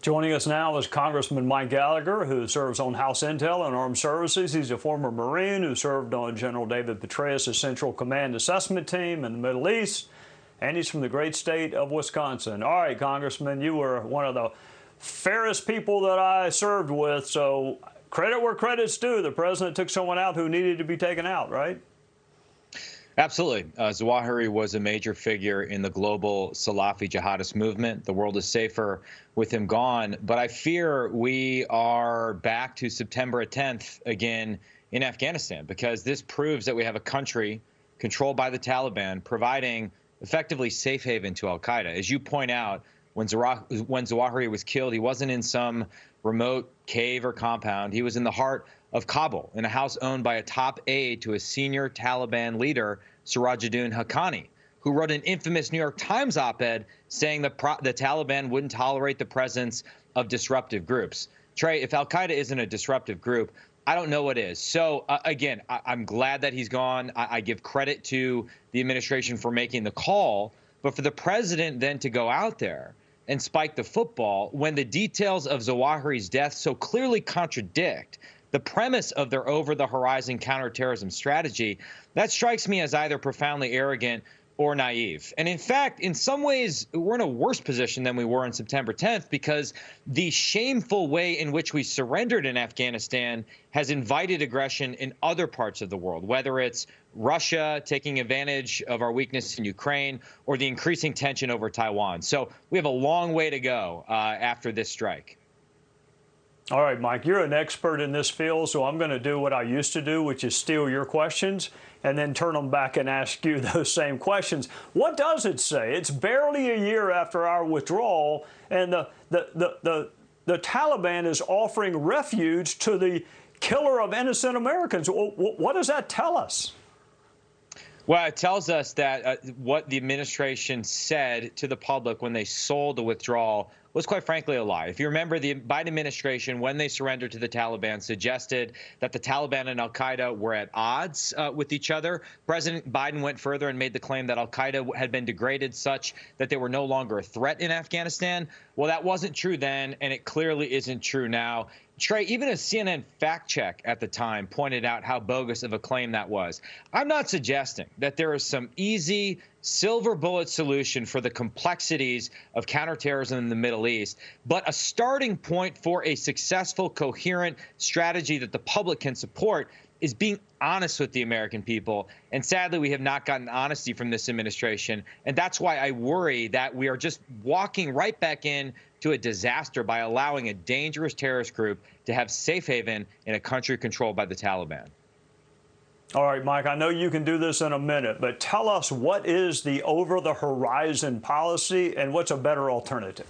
Joining us now is Congressman Mike Gallagher, who serves on House Intel and Armed Services. He's a former Marine who served on General David Petraeus' Central Command Assessment Team in the Middle East, and he's from the great state of Wisconsin. All right, Congressman, you were one of the fairest people that I served with, so credit where credit's due. The president took someone out who needed to be taken out, right? Absolutely. Zawahiri was a major figure in the global Salafi jihadist movement. The world is safer with him gone. But I fear we are back to September 10th again in Afghanistan, because this proves that we have a country controlled by the Taliban providing effectively safe haven to al-Qaeda. As you point out, when Zawahiri was killed, he wasn't in some remote cave or compound. He was in the heart of Kabul, in a house owned by a top aide to a senior Taliban leader, Sirajuddin Haqqani, who wrote an infamous New York Times op-ed saying that the Taliban wouldn't tolerate the presence of disruptive groups. Trey, if al-Qaeda isn't a disruptive group, I don't know what is. So, again, I'm glad that he's gone. I give credit to the administration for making the call. But for the president then to go out there and spike the football when the details of Zawahiri's death so clearly contradict the premise of their over-the-horizon counterterrorism strategy, that strikes me as either profoundly arrogant or naive. And in fact, in some ways, we're in a worse position than we were on September 10th, because the shameful way in which we surrendered in Afghanistan has invited aggression in other parts of the world, whether it's Russia taking advantage of our weakness in Ukraine or the increasing tension over Taiwan. So we have a long way to go after this strike. All right, Mike, you're an expert in this field, so I'm going to do what I used to do, which is steal your questions and then turn them back and ask you those same questions. What does it say? It's barely a year after our withdrawal, and the Taliban is offering refuge to the killer of innocent Americans. What does that tell us? Well, it tells us that what the administration said to the public when they sold the withdrawal was, quite frankly, a lie. If you remember, the Biden administration, when they surrendered to the Taliban, suggested that the Taliban and al-Qaeda were at odds with each other. President Biden went further and made the claim that al-Qaeda had been degraded such that they were no longer a threat in Afghanistan. Well, that wasn't true then, and it clearly isn't true now. Trey, even a CNN fact check at the time pointed out how bogus of a claim that was. I'm not suggesting that there is some easy silver bullet solution for the complexities of counterterrorism in the Middle East, but a starting point for a successful, coherent strategy that the public can support is being honest with the American people. And sadly, we have not gotten honesty from this administration. And that's why I worry that we are just walking right back in to a disaster by allowing a dangerous terrorist group to have safe haven in a country controlled by the Taliban. All right, Mike, I know you can do this in a minute, but tell us, what is the over-the-horizon policy and what's a better alternative?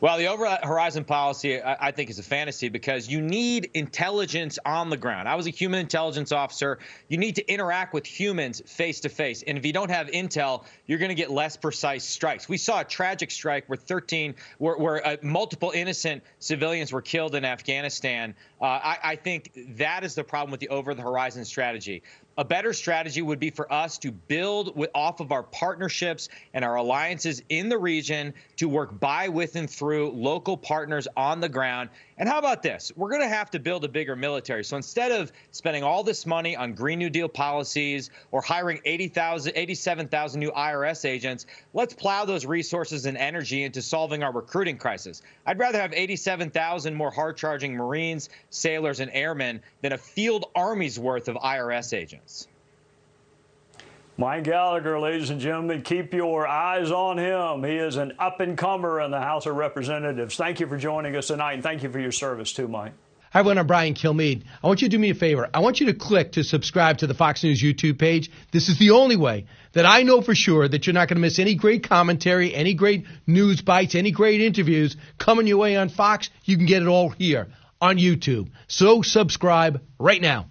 Well, the over-horizon policy, I think, is a fantasy, because you need intelligence on the ground. I was a human intelligence officer. You need to interact with humans face to face. And if you don't have intel, you're going to get less precise strikes. We saw a tragic strike where multiple innocent civilians were killed in Afghanistan. I think that is the problem with the over-the-horizon strategy. A better strategy would be for us to build off of our partnerships and our alliances in the region to work by, with, and through local partners on the ground. And how about this? We're going to have to build a bigger military. So instead of spending all this money on Green New Deal policies or hiring 87,000 new IRS agents, let's plow those resources and energy into solving our recruiting crisis. I'd rather have 87,000 more hard-charging Marines, sailors, and airmen than a field army's worth of IRS agents. Mike Gallagher, ladies and gentlemen, keep your eyes on him. He is an up-and-comer in the House of Representatives. Thank you for joining us tonight, and thank you for your service too, Mike. Hi, everyone. I'm Brian Kilmeade. I want you to do me a favor. I want you to click to subscribe to the Fox News YouTube page. This is the only way that I know for sure that you're not going to miss any great commentary, any great news bites, any great interviews coming your way on Fox. You can get it all here on YouTube. So subscribe right now.